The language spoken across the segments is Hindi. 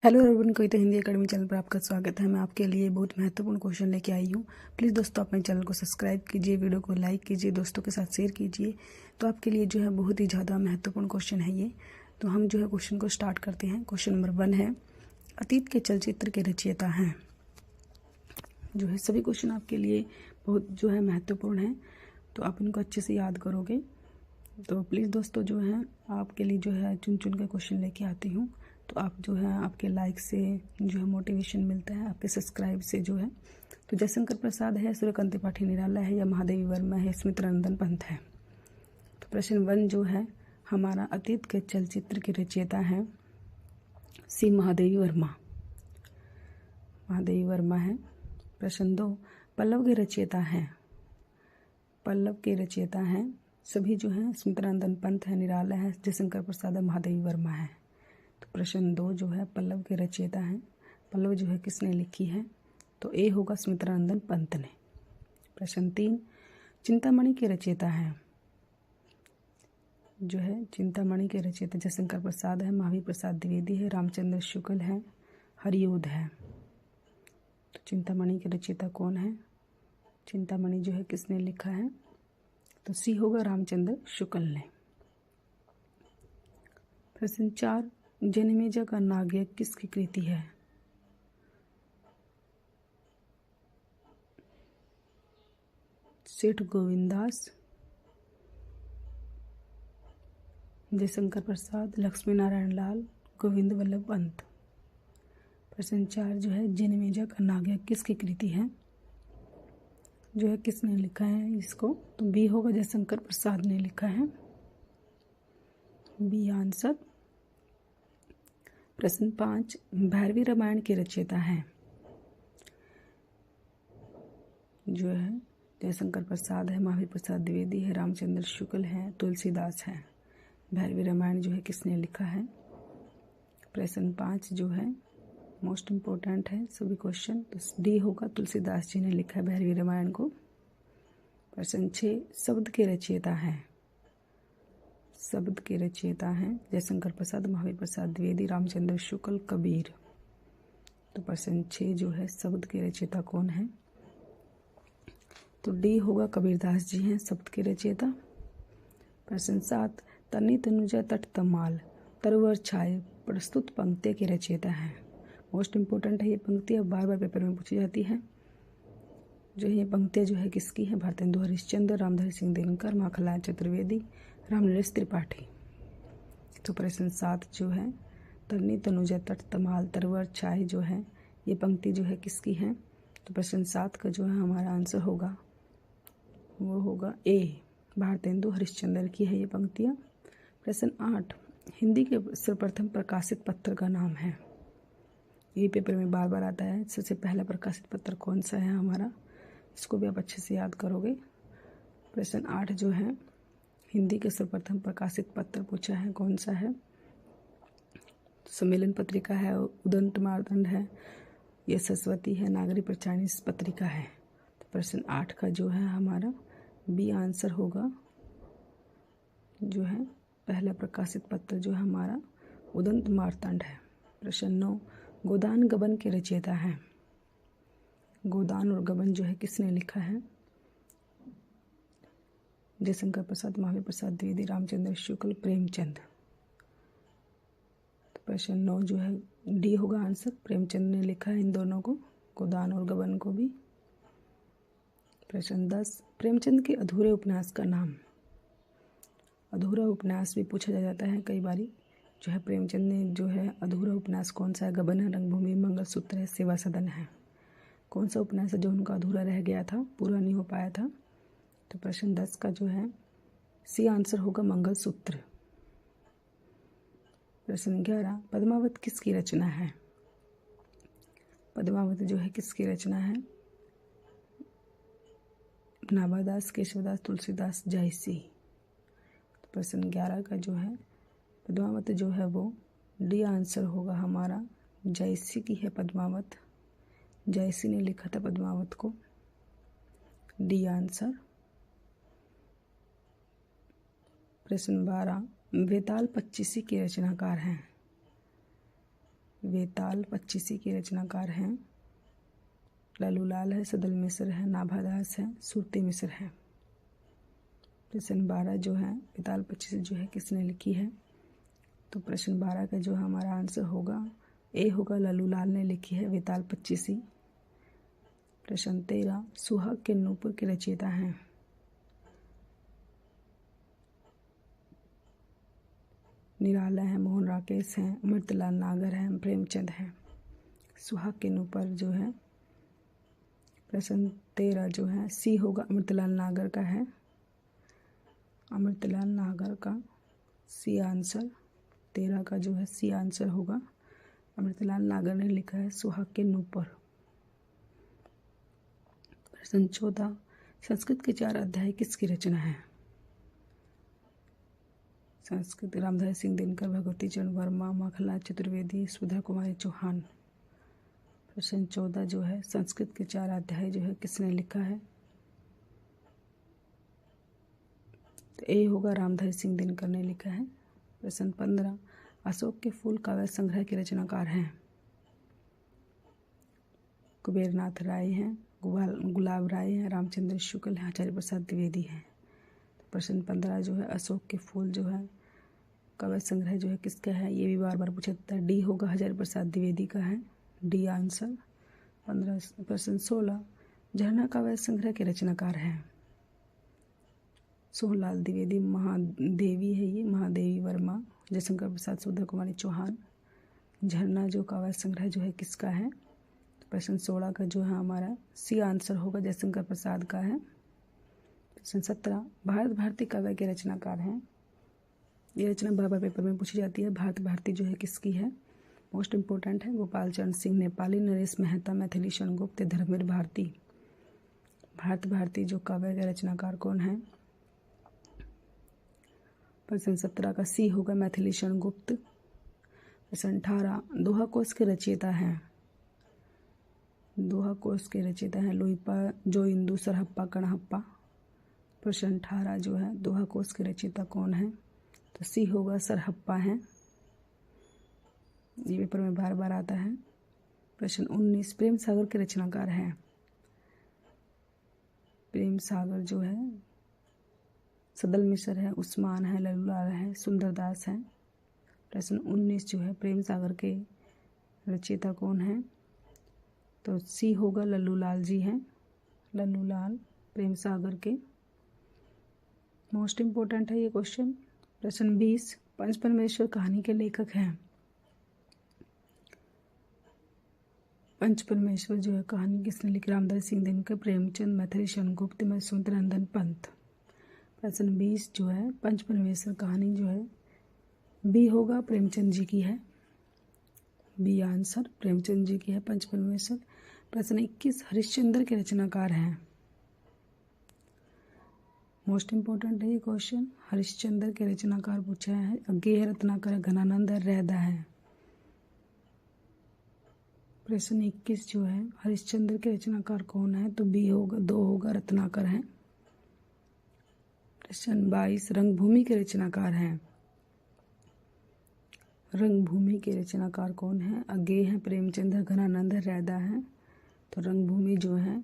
हेलो एवरीवन, कविता हिंदी एकेडमी चैनल पर आपका स्वागत है। मैं आपके लिए बहुत महत्वपूर्ण क्वेश्चन लेके आई हूँ। प्लीज़ दोस्तों, अपने चैनल को सब्सक्राइब कीजिए, वीडियो को लाइक कीजिए, दोस्तों के साथ शेयर कीजिए। तो आपके लिए जो है बहुत ही ज़्यादा महत्वपूर्ण क्वेश्चन है ये। तो हम जो है क्वेश्चन को स्टार्ट करते हैं। क्वेश्चन नंबर 1 है, अतीत के चलचित्र के रचयिता हैं। जो है सभी क्वेश्चन आपके लिए बहुत जो है महत्वपूर्ण है, तो आप इनको अच्छे से याद करोगे। तो प्लीज़ दोस्तों, जो है आपके लिए जो है चुन चुन के क्वेश्चन लेके आती हूँ। तो आप जो है आपके लाइक से जो है मोटिवेशन मिलता है, आपके सब्सक्राइब से जो है। तो जयशंकर प्रसाद है, सूर्यकांत त्रिपाठी निराला है, या महादेवी वर्मा है, स्मितरंजन पंत है। तो प्रश्न 1 जो है हमारा, अतीत के चलचित्र के रचयिता हैं सी महादेवी वर्मा। महादेवी वर्मा है। प्रश्न 2, पल्लव के रचयिता हैं। पल्लव के रचयिता हैं सभी जो हैं स्मितरंजन पंत है, निराला है, जयशंकर प्रसाद है, महादेवी वर्मा है। तो प्रश्न 2 जो है पल्लव के रचयिता हैं। पल्लव जो है किसने लिखी है? तो ए होगा स्मितरंजन पंत ने। प्रश्न 3, चिंतामणि के रचयिता हैं। जो है चिंतामणि के रचयिता जयशंकर प्रसाद है, महावीर प्रसाद द्विवेदी है, रामचंद्र शुक्ल है, हरिओध है। तो चिंतामणि के रचयिता कौन है? चिंतामणि जो है किसने लिखा है? तो सी होगा रामचंद्र शुक्ल ने। प्रश्न 4, जन्मेजय का नागयज्ञ किसकी कृति है? सेठ गोविंदास, जयशंकर प्रसाद, लक्ष्मी नारायण लाल, गोविंद वल्लभ पंत। प्रश्न 4 जो है जन्मेजय का नागयज्ञ किसकी कृति है? जो है किसने लिखा है इसको? तो बी होगा जयशंकर प्रसाद ने लिखा है, बी आंसर। प्रश्न 5, भैरवी रामायण के रचयिता हैं। जो है जयशंकर प्रसाद है, महावीर प्रसाद द्विवेदी है, रामचंद्र शुक्ल है, तुलसीदास है। भैरवी रामायण जो है किसने लिखा है? प्रश्न 5 जो है मोस्ट इम्पोर्टेंट है सभी क्वेश्चन, तो डी होगा, तुलसीदास जी ने लिखा है भैरवी रामायण को। प्रश्न 6, शब्द के रचयिता हैं। शब्द के रचयिता हैं जयशंकर प्रसाद, महावीर प्रसाद द्विवेदी, रामचंद्र शुक्ल, कबीर। तो प्रश्न 6 जो है शब्द के रचयिता कौन है? तो डी होगा, कबीरदास जी हैं शब्द के रचयिता। प्रश्न 7, तन्नी तनुजा तट तमाल तरवर छाए प्रस्तुत पंक्ति के रचयिता हैं। मोस्ट इम्पोर्टेंट है ये पंक्ति, अब बार बार पेपर में पूछी जाती है। जो ये पंक्तियाँ जो है किसकी है? भारतेंदु हरिश्चंद्र, रामधारी सिंह दिनकर, माखनलाल चतुर्वेदी, रामनरेश त्रिपाठी। तो प्रश्न 7 जो है तन्नी तनुजा तट तमाल तरवर छाए जो है ये पंक्ति जो है किसकी है? तो प्रश्न 7 का जो है हमारा आंसर होगा वो होगा ए, भारतेंदु हरिश्चंद्र की है ये पंक्तियाँ। प्रश्न 8, हिंदी के सर्वप्रथम प्रकाशित पत्र का नाम है। ये पेपर में बार बार आता है, सबसे पहला प्रकाशित पत्र कौन सा है हमारा? इसको भी आप अच्छे से याद करोगे। प्रश्न 8 जो है हिंदी के सर्वप्रथम प्रकाशित पत्र पूछा है, कौन सा है? सम्मेलन पत्रिका है, उदंत मार्तंड है, यशस्वती है, नागरी प्रचारिणी पत्रिका है। तो प्रश्न 8 का जो है हमारा बी आंसर होगा। जो है पहला प्रकाशित पत्र जो है हमारा उदंत मार्तंड है। प्रश्न 9, गोदान गबन के रचयिता हैं। गोदान और गबन जो है किसने लिखा है? जयशंकर प्रसाद, महावीर प्रसाद द्विवेदी, रामचंद्र शुक्ल, प्रेमचंद। तो प्रश्न 9 जो है डी होगा आंसर, प्रेमचंद ने लिखा है इन दोनों को, गोदान और गबन को भी। प्रश्न 10, प्रेमचंद के अधूरे उपन्यास का नाम। अधूरा उपन्यास भी पूछा जाता है कई बारी। जो है प्रेमचंद ने जो है अधूरा उपन्यास कौन सा है? गबन है, रंगभूमि, मंगलसूत्र है, सेवा सदन है। कौन सा उपन्यास है जो उनका अधूरा रह गया था, पूरा नहीं हो पाया था? तो प्रश्न 10 का जो है सी आंसर होगा, मंगलसूत्र। प्रश्न 11, पद्मावत किसकी रचना है? पद्मावत जो है किसकी रचना है? नाभादास, केशवदास, तुलसीदास, जायसी। तो प्रश्न 11 का जो है पद्मावत जो है वो डी आंसर होगा हमारा, जायसी की है पद्मावत। जायसी ने लिखा था पद्मावत को, डी आंसर। प्रश्न 12, वेताल पच्चीसी के रचनाकार हैं। वेताल पच्चीसी के रचनाकार हैं। लल्लूलाल है, सदल मिश्र है, नाभादास है, सुरती मिश्र है। प्रश्न 12 जो है वेताल पच्चीसी जो है किसने लिखी है? तो प्रश्न 12 का जो हमारा आंसर होगा ए होगा, लल्लूलाल ने लिखी है वेताल पच्चीसी। प्रश्न 13 सुहाग के नूपुर के रचयिता हैं। निराला है, मोहन राकेश हैं, अमृतलाल नागर हैं, प्रेमचंद हैं। सुहाग के नूपुर जो है प्रश्न 13 जो है सी होगा, अमृतलाल नागर का है। अमृतलाल नागर का सी आंसर, 13 का जो है सी आंसर होगा। अमृतलाल नागर ने लिखा है सुहाग के नूपुर। प्रश्न 14 संस्कृत के 4 अध्याय किसकी रचना है? संस्कृत रामधारी सिंह दिनकर, भगवती चरण वर्मा, माखनलाल चतुर्वेदी, सुधा कुमारी चौहान। प्रश्न 14 जो है संस्कृत के 4 अध्याय जो है किसने लिखा है? तो ए होगा, रामधारी सिंह दिनकर ने लिखा है। प्रश्न 15 अशोक के फूल काव्य संग्रह के रचनाकार हैं। कुबेरनाथ राय हैं, गुलाब राय हैं, रामचंद्र शुक्ल हैं, आचार्य प्रसाद द्विवेदी हैं। तो प्रश्न 15 जो है अशोक के फूल जो है काव्य संग्रह जो है किसका है? ये भी बार बार पूछा जाता है। डी होगा, आचार्य प्रसाद द्विवेदी का है, डी आंसर। 15 प्रश्न 16 झरना काव्य संग्रह के रचनाकार हैं। सोहनलाल द्विवेदी, महादेवी है ये, महादेवी वर्मा, जयशंकर प्रसाद, सुधा कुमारी चौहान। झरना जो काव्य संग्रह जो है किसका है? प्रश्न 16 का जो है हमारा सी आंसर होगा, जयशंकर प्रसाद का है। प्रश्न 17 भारत भारती काव्य के रचनाकार हैं। ये रचना बार बार पेपर में पूछी जाती है। भारत भारती जो है किसकी है? मोस्ट इंपॉर्टेंट है, गोपाल चरण सिंह नेपाली, नरेश मेहता, मैथिली शरण गुप्त, धर्मवीर भारती। भारत भारती जो काव्य के रचनाकार कौन है? प्रश्न 17 का सी होगा, मैथिली शरण गुप्त। प्रश्न 18 दोहा कोश के रचयिता हैं। दोहा कोश के रचयिता हैं लोईपा, जो इंदु, सरहप्पा, कणहप्पा। प्रश्न 18 जो है दोहा कोश के रचयिता कौन है? तो सी होगा, सरहप्पा हैं। ये पेपर में बार बार आता है। प्रश्न 19 प्रेम सागर के रचनाकार हैं। प्रेम सागर जो है सदल मिश्र है, उस्मान है, लल्लूलाल है, सुंदरदास है। प्रश्न 19 जो है प्रेम सागर के रचयिता कौन है? तो सी होगा, लल्लूलाल जी हैं, लल्लूलाल प्रेम सागर के। मोस्ट इम्पोर्टेंट है ये क्वेश्चन। प्रश्न 20 पंच परमेश्वर कहानी के लेखक हैं। पंच परमेश्वर जो है कहानी किसने लिखी? रामधारी सिंह दिनकर, प्रेमचंद, मैथिली शरण गुप्त, मधुसूदन नंदन पंत। प्रश्न 20 जो है पंच परमेश्वर कहानी जो है बी होगा, प्रेमचंद जी की है, बी आंसर, प्रेमचंद जी की है पंच परमेश्वर। प्रश्न 21 हरिश्चंद्र के रचनाकार हैं। मोस्ट इंपॉर्टेंट है ये क्वेश्चन। हरिश्चंद्र के रचनाकार पूछा है। अज्ञेय है, रत्नाकर है, घनानंद है, रहदा है। प्रश्न 21 जो है हरिश्चंद्र के रचनाकार कौन है? तो बी होगा, 2 होगा, रत्नाकर है। प्रश्न 22 रंगभूमि के रचनाकार हैं। रंगभूमि के रचनाकार कौन है? अज्ञेय है, प्रेमचंद है, घनानंद है, रहदा है। तो रंगभूमि जो है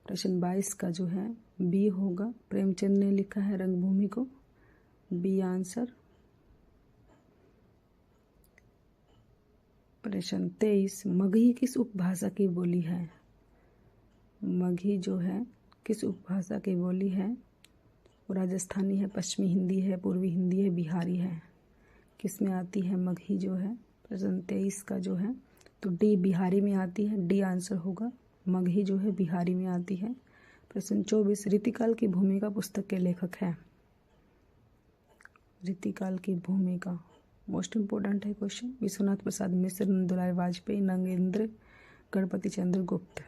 प्रश्न 22 का जो है बी होगा, प्रेमचंद ने लिखा है रंगभूमि को, बी आंसर। प्रश्न 23 मगही किस उपभाषा की बोली है? मगही जो है किस उपभाषा की बोली है? वो राजस्थानी है, पश्चिमी हिंदी है, पूर्वी हिंदी है, बिहारी है। किस में आती है मगही जो है? प्रश्न 23 का जो है तो डी बिहारी में आती है, डी आंसर होगा। मगही जो है बिहारी में आती है। प्रश्न 24 रीतिकाल की भूमिका पुस्तक के लेखक हैं। रीतिकाल की भूमिका मोस्ट इम्पोर्टेंट है क्वेश्चन। विश्वनाथ प्रसाद मिश्र, नंदलाल वाजपेयी, नंगेंद्र, गणपति चंद्र गुप्त।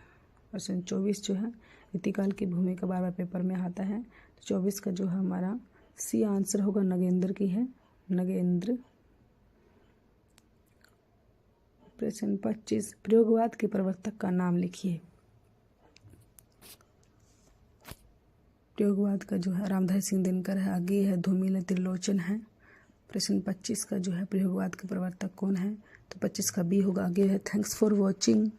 प्रश्न 24 जो है रीतिकाल की भूमिका बार बार पेपर में आता है। तो 24 का जो है हमारा सी आंसर होगा, नगेंद्र की है, नगेंद्र। प्रश्न 25 प्रयोगवाद के प्रवर्तक का नाम लिखिए। प्रयोगवाद का जो है रामधारी सिंह दिनकर है, अज्ञेय है, धूमिल है, त्रिलोचन है। प्रश्न 25 का जो है प्रयोगवाद के प्रवर्तक कौन है? तो 25 का बी होगा। आगे है थैंक्स फॉर वॉचिंग।